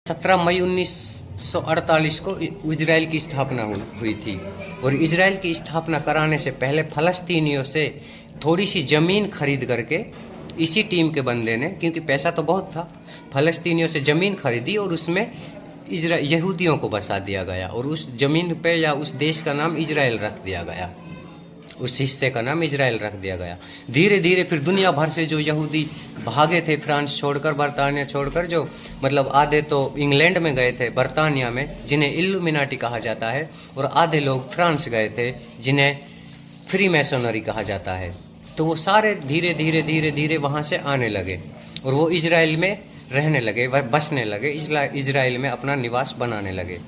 17 मई 1948 को इजराइल की स्थापना हुई थी। और इजराइल की स्थापना कराने से पहले फलस्तीनियों से थोड़ी सी ज़मीन खरीद करके इसी टीम के बंदे ने, क्योंकि पैसा तो बहुत था, फलस्तीनियों से ज़मीन खरीदी और उसमें यहूदियों को बसा दिया गया और उस ज़मीन पे या उस देश का नाम इजराइल रख दिया गया, उस हिस्से का नाम इजराइल रख दिया गया। धीरे धीरे फिर दुनिया भर से जो यहूदी भागे थे फ्रांस छोड़कर, बर्तानिया छोड़कर, जो मतलब आधे तो इंग्लैंड में गए थे बर्तानिया में, जिन्हें इल्यूमिनाटी कहा जाता है, और आधे लोग फ्रांस गए थे जिन्हें फ्री मैसोनरी कहा जाता है। तो वो सारे धीरे धीरे धीरे धीरे वहाँ से आने लगे और वो इजराइल में रहने लगे, वह बसने लगे, इजराइल में अपना निवास बनाने लगे।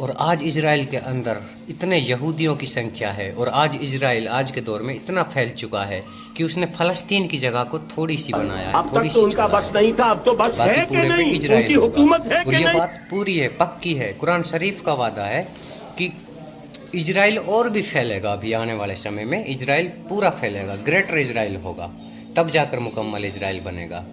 और आज इजराइल के अंदर इतने यहूदियों की संख्या है और आज इजराइल आज के दौर में इतना फैल चुका है कि उसने फलस्तीन की जगह को थोड़ी सी बनाया है, थोड़ी सी उनका बस नहीं था, अब तो बस है पूरे पे इजराइल हुकूमत है। और ये बात पूरी है, पक्की है, कुरान शरीफ का वादा है कि इजराइल और भी फैलेगा। अभी आने वाले समय में इजराइल पूरा फैलेगा, ग्रेटर इजराइल होगा, तब जाकर मुकम्मल इजराइल बनेगा।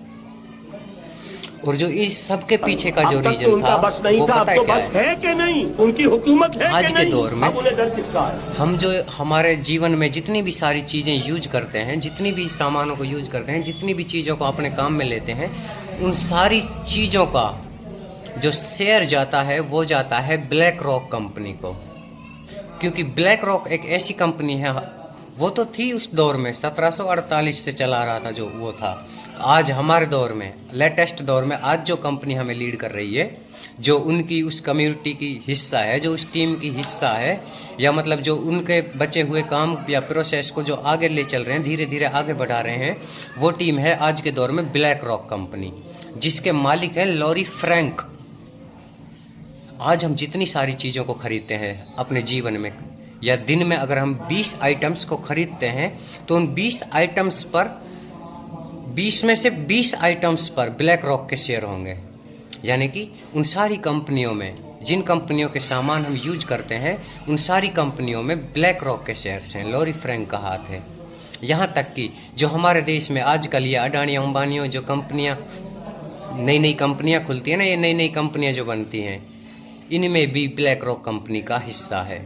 और जो इस सब के पीछे का जो रीजन था वो पता है क्या है कि नहीं, उनकी हुकूमत है। आज के दौर में हम जो हमारे जीवन में जितनी भी सारी चीजें यूज करते हैं, जितनी भी सामानों को यूज करते हैं, जितनी भी चीजों को अपने काम में लेते हैं, उन सारी चीजों का जो शेयर जाता है वो जाता है ब्लैक रॉक कंपनी को। क्योंकि ब्लैक रॉक एक ऐसी कंपनी है, वो तो थी उस दौर में 1748 से चला रहा था जो वो था। आज हमारे दौर में, लेटेस्ट दौर में, आज जो कंपनी हमें लीड कर रही है, जो उनकी उस कम्युनिटी की हिस्सा है, जो उस टीम की हिस्सा है, या मतलब जो उनके बचे हुए काम या प्रोसेस को जो आगे ले चल रहे हैं, धीरे धीरे आगे बढ़ा रहे हैं, वो टीम है आज के दौर में ब्लैक रॉक कंपनी, जिसके मालिक हैं लॉरी फ्रैंक। आज हम जितनी सारी चीज़ों को खरीदते हैं अपने जीवन में, या दिन में अगर हम 20 आइटम्स को खरीदते हैं, तो उन 20 आइटम्स पर 20 में से 20 आइटम्स पर ब्लैक रॉक के शेयर होंगे। यानी कि उन सारी कंपनियों में, जिन कंपनियों के सामान हम यूज करते हैं, उन सारी कंपनियों में ब्लैक रॉक के शेयर्स हैं, लॉरी फ्रैंक का हाथ है। यहाँ तक कि जो हमारे देश में आजकल ये अडानी अंबानियों जो कंपनियाँ, नई नई कंपनियाँ खुलती हैं ना, ये नई नई कंपनियाँ जो बनती हैं, इनमें भी ब्लैक रॉक कंपनी का हिस्सा है।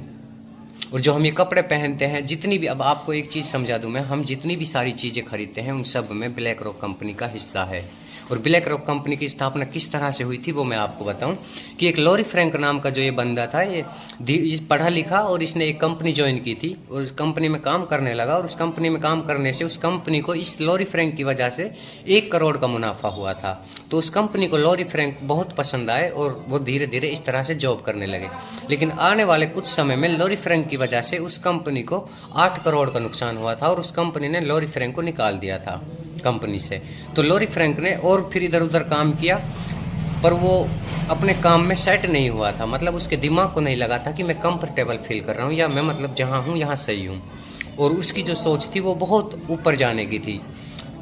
और जो हम ये कपड़े पहनते हैं, जितनी भी, अब आपको एक चीज़ समझा दूं मैं, हम जितनी भी सारी चीज़ें खरीदते हैं उन सब में ब्लैक रॉक कंपनी का हिस्सा है। और ब्लैक रॉक कंपनी की स्थापना किस तरह से हुई थी वो मैं आपको बताऊं कि एक लॉरी फ्रैंक नाम का जो ये बंदा था, ये पढ़ा लिखा और इसने एक कंपनी ज्वाइन की थी और उस कंपनी में काम करने लगा। और उस कंपनी में काम करने से उस कंपनी को इस लॉरी फ्रैंक की वजह से 1 करोड़ का मुनाफा हुआ था। तो उस कंपनी को लॉरी फ्रैंक बहुत पसंद आए और वो धीरे धीरे इस तरह से जॉब करने लगे। लेकिन आने वाले कुछ समय में लॉरी फ्रैंक की वजह से उस कंपनी को 8 करोड़ का नुकसान हुआ था और उस कंपनी ने लॉरी फ्रैंक को निकाल दिया था कंपनी से। तो लॉरी फ्रैंक ने और फिर इधर उधर काम किया, पर वो अपने काम में सेट नहीं हुआ था। मतलब उसके दिमाग को नहीं लगा था कि मैं कंफर्टेबल फील कर रहा हूँ, या मैं मतलब जहाँ हूँ यहाँ सही हूँ। और उसकी जो सोच थी वो बहुत ऊपर जाने की थी।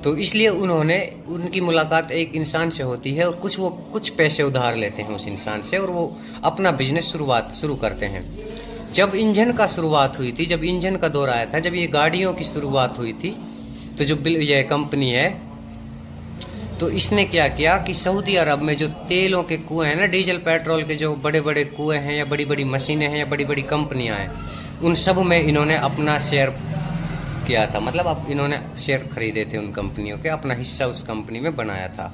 तो इसलिए उनकी मुलाकात एक इंसान से होती है और वो कुछ पैसे उधार लेते हैं उस इंसान से और वो अपना बिजनेस शुरू करते हैं। जब इंजन का शुरुआत हुई थी, जब इंजन का दौर आया था, जब ये गाड़ियों की शुरुआत हुई थी, तो जो ये कंपनी है, तो इसने क्या किया कि सऊदी अरब में जो तेलों के कुएं हैं ना, डीजल पेट्रोल के जो बड़े बड़े कुएं हैं या बड़ी बड़ी मशीनें हैं या बड़ी बड़ी कंपनियां हैं, उन सब में इन्होंने अपना शेयर किया था। मतलब अब इन्होंने शेयर खरीदे थे उन कंपनियों के, अपना हिस्सा उस कंपनी में बनाया था।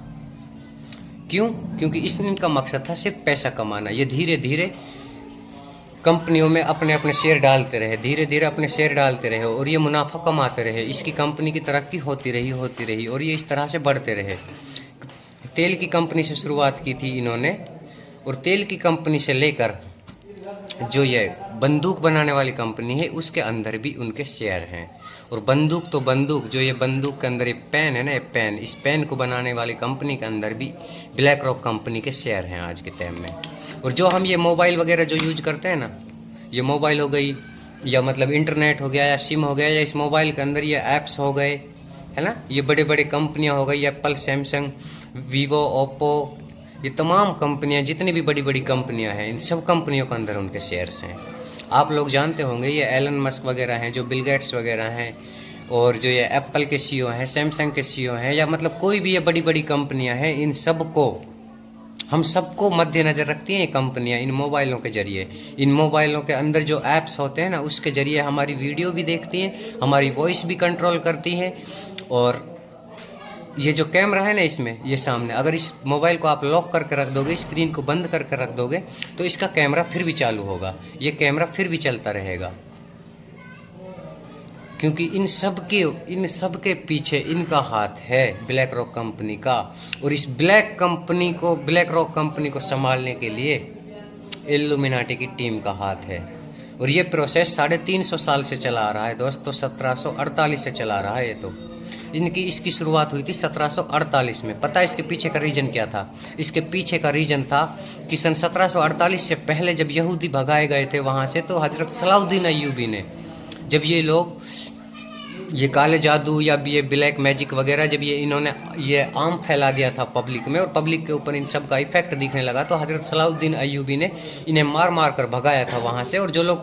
क्यों? क्योंकि इनका मकसद था सिर्फ पैसा कमाना। ये धीरे धीरे कंपनियों में अपने अपने शेयर डालते रहे, धीरे धीरे अपने शेयर डालते रहे और ये मुनाफा कमाते रहे। इसकी कंपनी की तरक्की होती रही और ये इस तरह से बढ़ते रहे। तेल की कंपनी से शुरुआत की थी इन्होंने, और तेल की कंपनी से लेकर जो ये बंदूक बनाने वाली कंपनी है उसके अंदर भी उनके शेयर हैं। और बंदूक तो बंदूक, जो ये बंदूक के अंदर ये पेन है ना, ये पेन, इस पेन को बनाने वाली कंपनी के अंदर भी ब्लैक रॉक कंपनी के शेयर हैं आज के टाइम में। और जो हम ये मोबाइल वगैरह जो यूज करते हैं ना, ये मोबाइल हो गई या मतलब इंटरनेट हो गया या सिम हो गया, या इस मोबाइल के अंदर ये ऐप्स हो गए, है ना, ये बड़े बड़े कंपनियां हो गई, एप्पल, सैमसंग, वीवो, ओप्पो, ये तमाम कंपनियां, जितनी भी बड़ी बड़ी कंपनियां हैं, इन सब कंपनियों के अंदर उनके शेयर्स हैं। आप लोग जानते होंगे ये एलन मस्क वगैरह हैं, जो बिल गेट्स वगैरह हैं, और जो ये एप्पल के सीईओ हैं, सैमसंग के सीईओ हैं, या मतलब कोई भी ये बड़ी बड़ी कंपनियां हैं, इन सब को हम सबको मद्देनजर रखती हैं ये कंपनियां इन मोबाइलों के जरिए। इन मोबाइलों के अंदर जो ऐप्स होते हैं ना, उसके जरिए हमारी वीडियो भी देखती हैं, हमारी वॉइस भी कंट्रोल करती हैं। और ये जो कैमरा है ना इसमें, ये सामने, अगर इस मोबाइल को आप लॉक करके रख दोगे, स्क्रीन को बंद करके रख दोगे, तो इसका कैमरा फिर भी चालू होगा, ये कैमरा फिर भी चलता रहेगा। क्योंकि इन सब के पीछे इनका हाथ है, ब्लैक रॉक कंपनी का। और इस ब्लैक रॉक कंपनी को संभालने के लिए इल्यूमिनाटी की टीम का हाथ है। और ये प्रोसेस 350 साल से चला आ रहा है दोस्तों, 1748 से चला आ रहा है। ये तो इसकी शुरुआत हुई थी 1748 में। पता है इसके पीछे का रीजन क्या था? इसके पीछे का रीजन था कि सन 1748 से पहले जब यहूदी भगाए गए थे वहाँ से, तो हजरत सलाउद्दीन अय्यूबी ने, जब ये लोग ये काले जादू या ये ब्लैक मैजिक वगैरह जब इन्होंने ये आम फैला दिया था पब्लिक में, और पब्लिक के ऊपर इन सब का इफेक्ट दिखने लगा, तो हजरत सलाउद्दीन अय्यूबी ने इन्हें मार मार कर भगाया था वहाँ से। और जो लोग